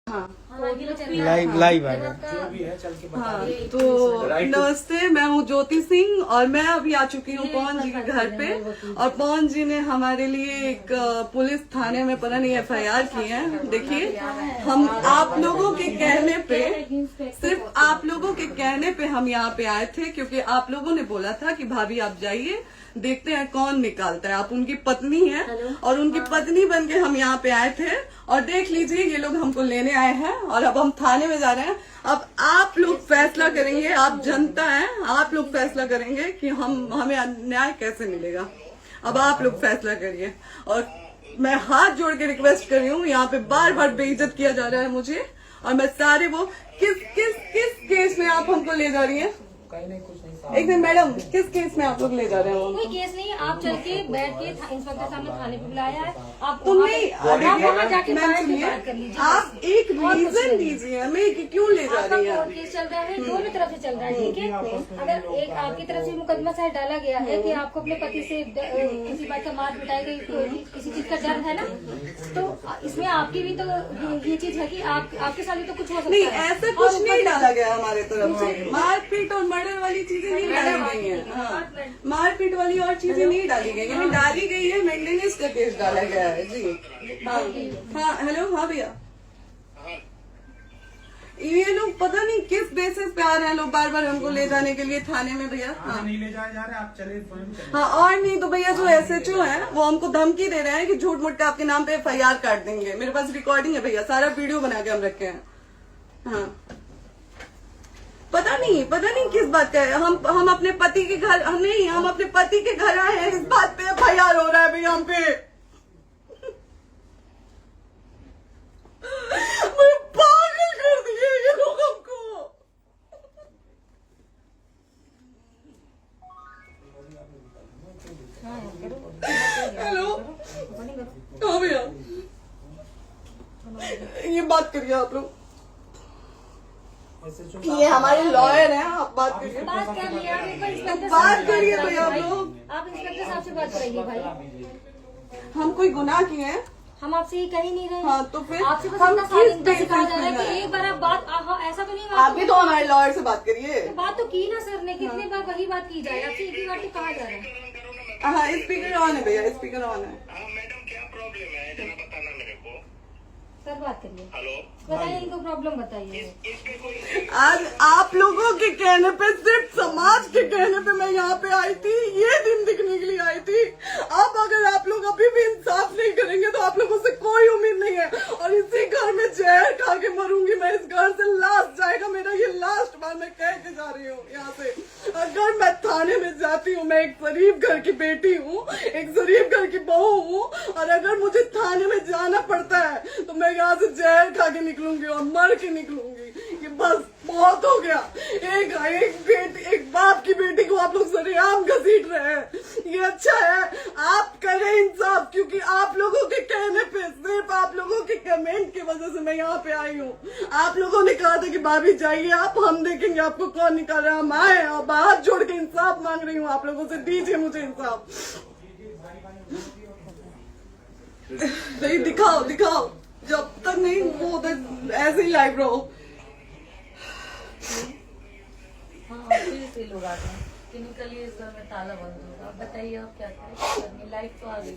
हाँ live live आएगा। जो भी है चल के बता हाँ, दीजिए। तो Right to- नमस्ते, मैं हूँ ज्योति सिंह और मैं अभी आ चुकी हूँ पवन जी के घर पे। और पवन जी ने हमारे लिए एक पुलिस थाने में पता नहीं FIR की है। देखिए, हम आप लोगों के कहने पे, सिर्फ आप लोगों के कहने पे हम यहाँ पे आए थे, क्योंकि आप लोगों ने बोला था कि भाभी आप जाइए, देखते हैं कौन निकालता है। आप उनकी पत्नी हैं और उनकी पत्नी बन के हम यहाँ पे आए थे। और देख लीजिए, ये लोग हमको लेने आए हैं और अब हम थाने में जा रहे हैं। अब आप लोग फैसला करेंगे, आप जनता हैं, आप लोग फैसला करेंगे कि हमें न्याय कैसे मिलेगा। अब आप लोग फैसला करिए। और मैं हाथ जोड़ के रिक्वेस्ट कर रही हूँ, यहाँ पे बार बार बेइज्जत किया जा रहा है मुझे। और मैं सारे वो किस केस में आप हमको ले जा रही हैं? कहीं नहीं, कुछ नहीं। एक दिन मैडम, किस केस में आप लोग ले जा रहे हो? कोई केस नहीं, आप चल के बैठ के इंस्पेक्टर साहब ने थाने पे बुलाया है। आप तुम नहीं, आप वहाँ जाके मैम बैठ के सुनिए, बात कर लीजिए। आप एक रीजन दीजिए हमें कि क्यों ले जा आपका रही हैं। कोर्ट केस चल रहा है, दोनों तरफ से चल रहा है, ठीक है। अगर एक आपकी तरफ से मुकदमा शायद डाला गया है कि आपको अपने पति से किसी बात का मार पिटाई गई, किसी चीज का डर है ना, तो इसमें आपकी भी तो ये चीज है कि आपके साथ भी तो कुछ हो सकता नहीं, है। ऐसा कुछ नहीं डाला गया हमारे तरफ से। मारपीट और मर्डर वाली चीजें नहीं डाली गई है। हाँ, मारपीट वाली और चीजें नहीं डाली गई है। डाली गई है मेंटेनेंस का केस डाला गया है जी। हाँ हाँ, हेलो, हाँ भैया, ये लोग पता नहीं किस बेसिस पे आ रहे हैं लोग बार बार हमको ले जाने के लिए थाने में भैया। हाँ नहीं ले जाए जा रहे, आप चले स्वयं चले। हाँ, और नहीं तो भैया जो SHO है वो हमको धमकी दे रहे हैं कि झूठ मूठ के आपके नाम पे FIR काट देंगे। मेरे पास रिकॉर्डिंग है भैया, सारा वीडियो बना के हम रखे हैं। हाँ, पता नहीं किस बात का है। हम अपने पति के घर, हम अपने पति के घर आए हैं, इस बात पे FIR हो रहा है भैया हम पे। पागल कर दिए ये लोग हमको। हेलो, हाँ भैया, ये बात करिए आप लोग। ये हमारे लॉयर हैं, आप बात करिए। बात कर लिया, आप एक बार इंस्पेक्टर बात करिए भैया आप लोग। आप इंस्पेक्टर साहब से बात कराइए भाई। हम कोई गुनाह किए हैं? हम आपसे ये कह ही नहीं रहे। हाँ, तो फिर आपसे बस हम इतना किस साइलेंट सिखाया जा रहा है बेसिस कि पे एक बार आप बात ऐसा तो नहीं आप भी तो हमारे लॉयर से बात करिए। बात तो की ना सर ने, कितनी बार वही बात की जाए, आपसे एक ही बार तो कहा जा रहा है। हाँ, स्पीकर ऑन है भैया, स्पीकर ऑन है। हाँ मैडम, क्या प्रॉब्लम है जरा बताना मेरे को। सर बात करिए, हेलो, बताइए इनको प्रॉब्लम बताइए। इसके कोई आज आप लोगों के कहने पे, सिर्फ समाज के कहने पे मैं यहाँ पे आई थी, ये दिन दिखने के लिए आई थी। अब अगर आप लोग अभी भी इंसाफ नहीं करेंगे तो आप लोगों से कोई उम्मीद नहीं है। और इसी घर में जहर खा के मरूंगी मैं। इस घर से लास्ट जाएगा मेरा, ये लास्ट बार मैं कह के जा रही हूँ यहाँ से। अगर मैं थाने में जाती हूँ, मैं एक शरीफ घर की बेटी हूँ, एक शरीफ घर की बहू हूँ, और अगर मुझे थाने में जाना पड़ता है तो मैं यहाँ से जहर खा के निकलूंगी और मर के निकलूंगी। ये बस बहुत हो गया। एक बाप की बेटी को आप लोग सरेआम घसीट रहे हैं। ये अच्छा है, आप करें इंसाफ, क्योंकि आप लोगों के कहने पे, सिर्फ आप लोगों के कमेंट की वजह से मैं यहाँ पे आई हूँ। आप लोगों ने कहा था कि भाभी जाइए आप, हम देखेंगे आपको कौन निकाल रहा है। हम आए और हाथ जोड़ के इंसाफ मांग रही हूँ आप लोगों से, दीजिए मुझे इंसाफ। नहीं, दिखाओ, जब तक नहीं वो ऐसे ही लाइव रहो। हाँ, फिर से लोग आ गए कि निकलिए, इस घर में ताला बंद होगा। आप बताइए आप क्या करें, लाइफ तो आ गई।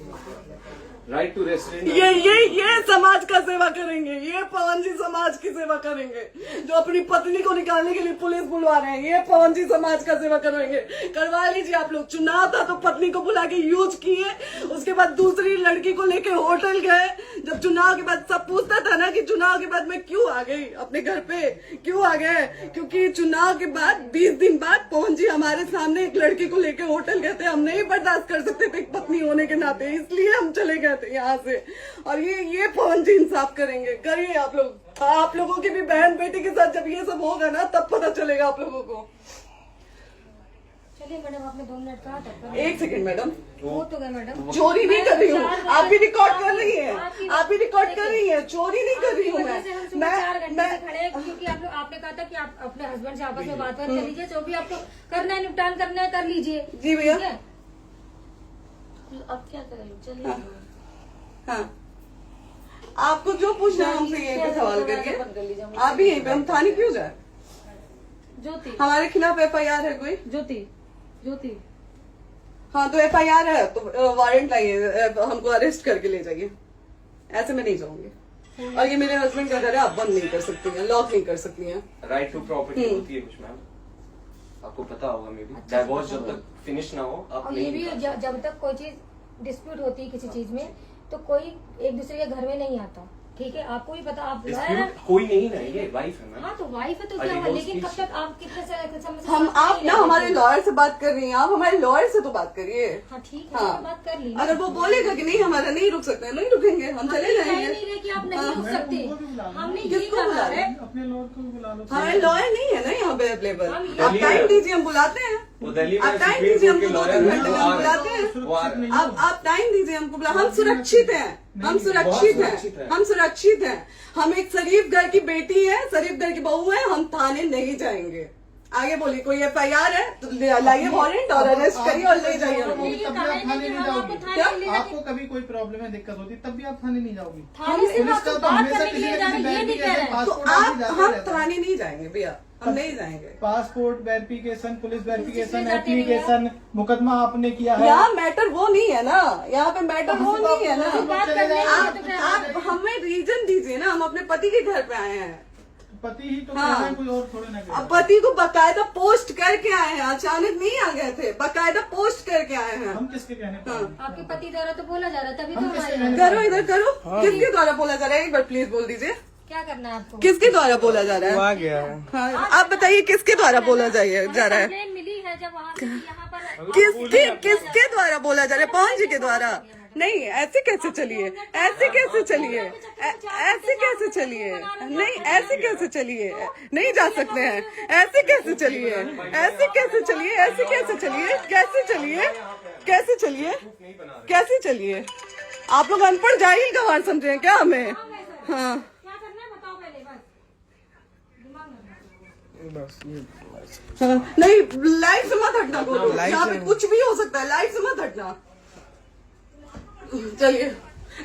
Right to restaurant. ये समाज का सेवा करेंगे, ये पवन जी समाज की सेवा करेंगे। जो अपनी पत्नी को निकालने के लिए पुलिस बुलवा रहे हैं, ये पवन जी समाज का सेवा करेंगे। करवा लीजिए आप लोग। चुनाव था तो पत्नी को बुला के यूज किए, उसके बाद दूसरी लड़की को लेके होटल गए। जब चुनाव के बाद सब पूछता था ना कि चुनाव के बाद मैं क्यों आ गई अपने घर पे, क्यों आ गए, क्योंकि चुनाव के बाद 20 दिन बाद पवन जी हमारे सामने एक लड़की को लेके होटल गए थे। हम नहीं बर्दाश्त कर सकते थे एक पत्नी होने के नाते, इसलिए हम चले गए थे यहाँ से। और ये पवन जी इंसाफ करेंगे। करिए आप लोग। आप लोगों की भी बहन बेटी के साथ जब ये सब होगा ना, तब पता चलेगा आप लोगों को। चलिए मैडम, आपने 2 मिनट कहा था। एक सेकंड मैडम, वो तो गए मैडम। चोरी नहीं कर रही हूँ, आप भी रिकॉर्ड कर रही हैं, आप भी रिकॉर्ड कर रही हैं। चोरी नहीं कर रही हूँ मैं। 4 घंटे से खड़े हैं, क्योंकि आपने कहा था कि आप अपने हस्बैंड से आपस में बात कर लीजिए, जो भी आपको करना है, निपटान करना है, कर लीजिए। जी भैया। ठीक है? अब क्या करें, चलिए। हाँ, आपको जो पूछना है हमसे यहीं पे सवाल बंद कर लीजिए, करिए। हम आप भी यहीं पे, हम थाने क्यों जाए? ज्योति हमारे खिलाफ FIR है कोई? ज्योति ज्योति हाँ तो FIR है तो वारंट लाइए, हमको अरेस्ट करके ले जाइए। ऐसे मैं नहीं जाऊंगी। और ये मेरे हस्बैंड का घर है, आप बंद नहीं कर सकती हैं, लॉक नहीं कर सकती हैं। राइट टू प्रॉपर्टी होती है कुछ मैम, आपको पता होगा मे बी। डाइवोर्स जब तक फिनिश ना हो आप और ये नहीं भी जब तक कोई चीज डिस्प्यूट होती है किसी चीज में, तो कोई एक दूसरे के घर में नहीं आता, ठीक है? आपको भी पता, आप लॉयर हैं। डिस्प्यूट कोई नहीं ना, ये वाइफ है मैम। हाँ तो वाइफ है तो क्या हुआ, लेकिन कब तक आप कितने समय से हम साथ आप नहीं ना रह हमारे सकते? लॉयर से बात कर रही हैं, आप हमारे लॉयर से तो बात करिए। हाँ ठीक है, हाँ। मैंने बात कर ली। अगर वो बोलेगा कि नहीं हमारा नहीं रुक सकते, नहीं रुकेंगे, हम चले कह जाएंगे। नहीं रहे कि आप नहीं रुक सकते, हमने ये किसको कहा बुला है। अपने लॉयर को भी बुला लो। हमारे लॉयर नहीं है ना यहाँ पे अवेलेबल। हम आप टाइम दीजिए, हम बुलाते हैं। वो दिल्ली में आप टाइम सुप्रीम दीजिए, कोर्ट के हमको लॉयर 2-3 हैं, घंटे वो में आ हम रहे बुलाते हैं। हैं। वो आ रहे हैं। आप टाइम दीजिए हमको, हम सुरक्षित हैं, हम सुरक्षित सुरक्षित हैं, हैं। हम सुरक्षित हैं। हम एक शरीफ घर की बेटी है, शरीफ घर की बहू है, हम थाने नहीं जाएंगे। आगे बोलिए, कोई FIR है तो लाइए वारंट और अरेस्ट करिए और ले जाइए हमको। ये तब भी कहा आप है थाने कि नहीं हम जाओगी। आपको थाने क्या? ले जाके- आपको कभी कोई प्रॉब्लम है, दिक्कत होती, तब भी आप थाने नहीं जाओगी। थाने से पुलिस आप का तो बात हमेशा करने के किसी लिए न जा रहे किसी हैं, ये नहीं कह रहे हैं। तो पासपोर्ट आप जाते हम रहता है। थाने नहीं जाएंगे भैया, हम नहीं जाएंगे। पासपोर्ट वेरिफिकेशन, पुलिस वेरिफिकेशन, इसमें जाते नहीं एप्लीकेशन, मुकदमा आपने किया है। यहाँ मैटर वो नहीं है ना, यहाँ पे मैटर वो नहीं है ना। बात करने के लिए तो फिर आप हमें रीजन दीजिए ना, हम अपने पति के घर पे आए हैं। पति ही तो हाँ। कह रहे हैं, कोई और थोड़े ना कह रहे अब हैं। पति को बकायदा पोस्ट करके आए हैं, अचानक नहीं आ गए थे, बकायदा पोस्ट करके आए हैं। हम किसके कहने पर आए? आपके पति द्वारा तो बोला जा रहा है, तभी तो हम हमारे किसके यहाँ- कहने करो इधर करो, किसके द्वारा बोला जा रहा है? एक बार प्लीज बोल दीजिए, क्या करना है आपको? किसके द्वारा बोला जा रहा वो है? आ गया। हाँ, आप बताइए किसके द्वारा बोला जा रहा है? कंप्लेन मिली है जब वहाँ से यहाँ पर किसके द्वारा बोला जा रहा है? पवन जी के द्वारा? नहीं, ऐसे कैसे चलिए, ऐसे कैसे चलिए, ऐसे कैसे चलिए, नहीं ऐसे कैसे चलिए, नहीं जा सकते हैं, ऐसे कैसे चलिए, ऐसे कैसे चलिए, ऐसे कैसे चलिए, कैसे चलिए, कैसे चलिए, कैसे चलिए? आप लोग अनपढ़ जाहिल गंवार समझे हैं क्या हमें? हाँ क्या करना है बताओ पहले, बस दिमाग में बस ये हाँ, नहीं लाइफ से मत हटना, बोलो लाइफ यहाँ पे से- कुछ भी हो सकता है, लाइफ से मत हटना। चलिए,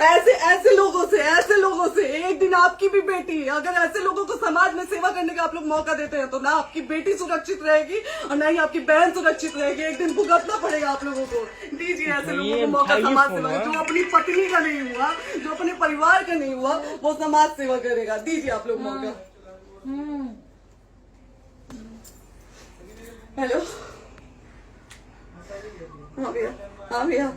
ऐसे लोगों से एक दिन आपकी भी बेटी, अगर ऐसे लोगों को समाज में सेवा करने का आप लोग मौका देते हैं तो ना आपकी बेटी सुरक्षित रहेगी और ना ही आपकी बहन सुरक्षित रहेगी। एक दिन भुगतना पड़ेगा आप लोगों को। दीजिए ऐसे लोगों को मौका समाज सेवा का, जो अपनी पत्नी का नहीं हुआ, जो अपने परिवार का नहीं हुआ, वो समाज सेवा करेगा। दीजिए आप लोग मौका। हेलो, हाँ भैया, हाँ भैया,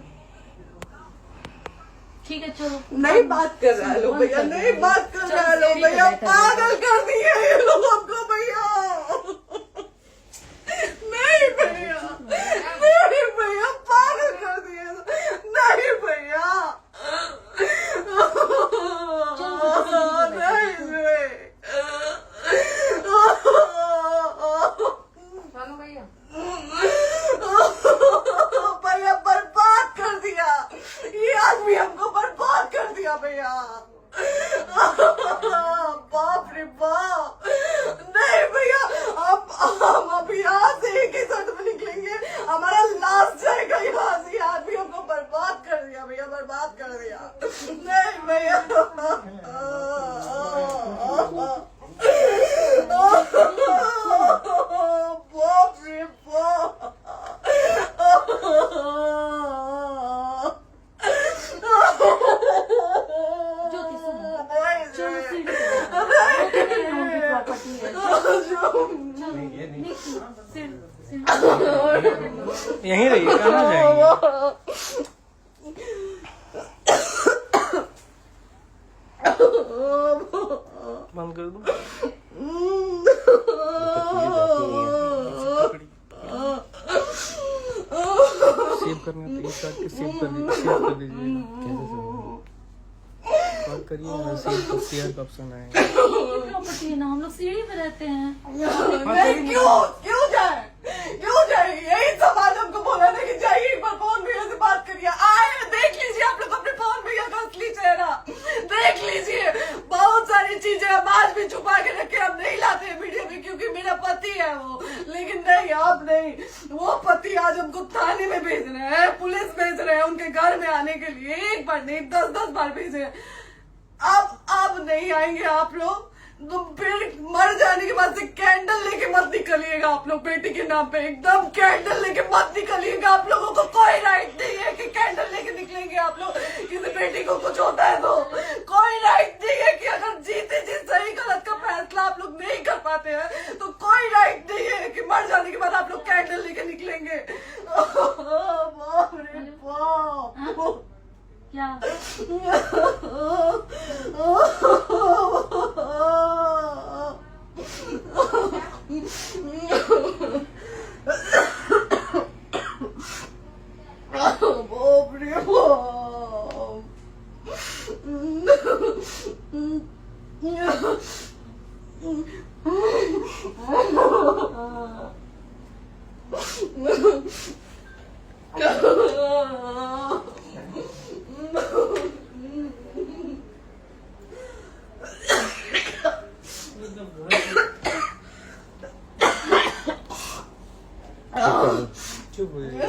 ठीक है चलो। नहीं बात कर रहा है लोग भैया, नहीं बात कर रहा है लोग भैया, पागल कर दिए ये लोग हमको भैया। नहीं भैया, नहीं भैया, पागल कर दिए, नहीं भैया, नहीं चलो भैया, भैया बर्बाद कर दिया ये आदमी, हमको बर्बाद कर दिया भैया। बाप रे बाप, नहीं भैया, हम अभी यहाँ से एक ही शर्त में निकलेंगे, हमारा लास्ट जाएगा यहाँ से। ये आदमी हमको बर्बाद कर दिया भैया, बर्बाद कर दिया। नहीं भैया, बाप रे बाप, ज्योति सुनो, नहीं, चलो सीढ़ी पे नहीं, प्रॉपर्टी है। नहीं, ये नहीं। यहीं रहिए, कहाँ जाएंगे? बंद कर दूं? सेव करना तो एक काट के सेव कर दीजिए। कॉल करिए ना, सेव शेयर का ऑप्शन आएगा। प्रॉपर्टी है ना, हम लोग सीढ़ी पे रहते हैं। नहीं, क्यों जाए, क्यों जाए? यही समाज हमको बोला था कि जाइए एक बार पवन भैया से बात करिए। आए, देख लीजिए आप लोग अपने पवन भैया का असली चेहरा, देख लीजिए। बहुत सारी चीजें हम आज भी छुपा के रखे, हम नहीं लाते वीडियो में क्योंकि मेरा पति है वो, लेकिन नहीं, आप नहीं। वो पति आज हमको थाने में भेज रहे हैं, पुलिस भेज रहे हैं उनके घर में आने के लिए, एक बार नहीं 10-10 बार भेजे हैं। अब नहीं आएंगे आप लोग, तो फिर मर जाने के बाद से कैंडल लेके मत निकलिएगा आप लोग बेटी के नाम पे, एकदम कैंडल लेके मत निकलिएगा। आप लोगों को कोई राइट नहीं है कि कैंडल लेके निकलेंगे आप लोग। किसी बेटी को कुछ होता है तो कोई राइट नहीं है कि अगर जीते जी सही गलत का फैसला आप लोग नहीं कर पाते हैं तो कोई राइट नहीं है कि मर जाने के बाद आप लोग कैंडल लेके निकलेंगे। बाप रे बाप। क्या बाप रे चुप हो जाइए।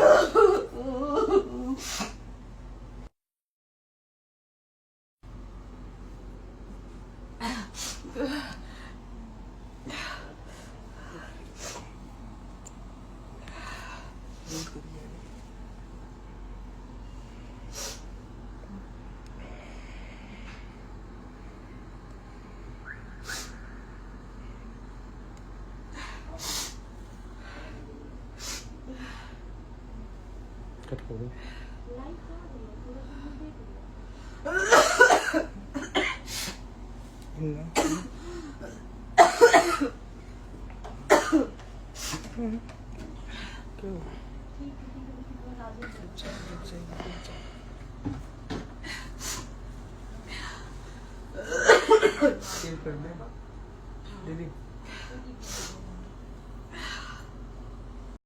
कट कर दो। शेयर कर दे दीदी।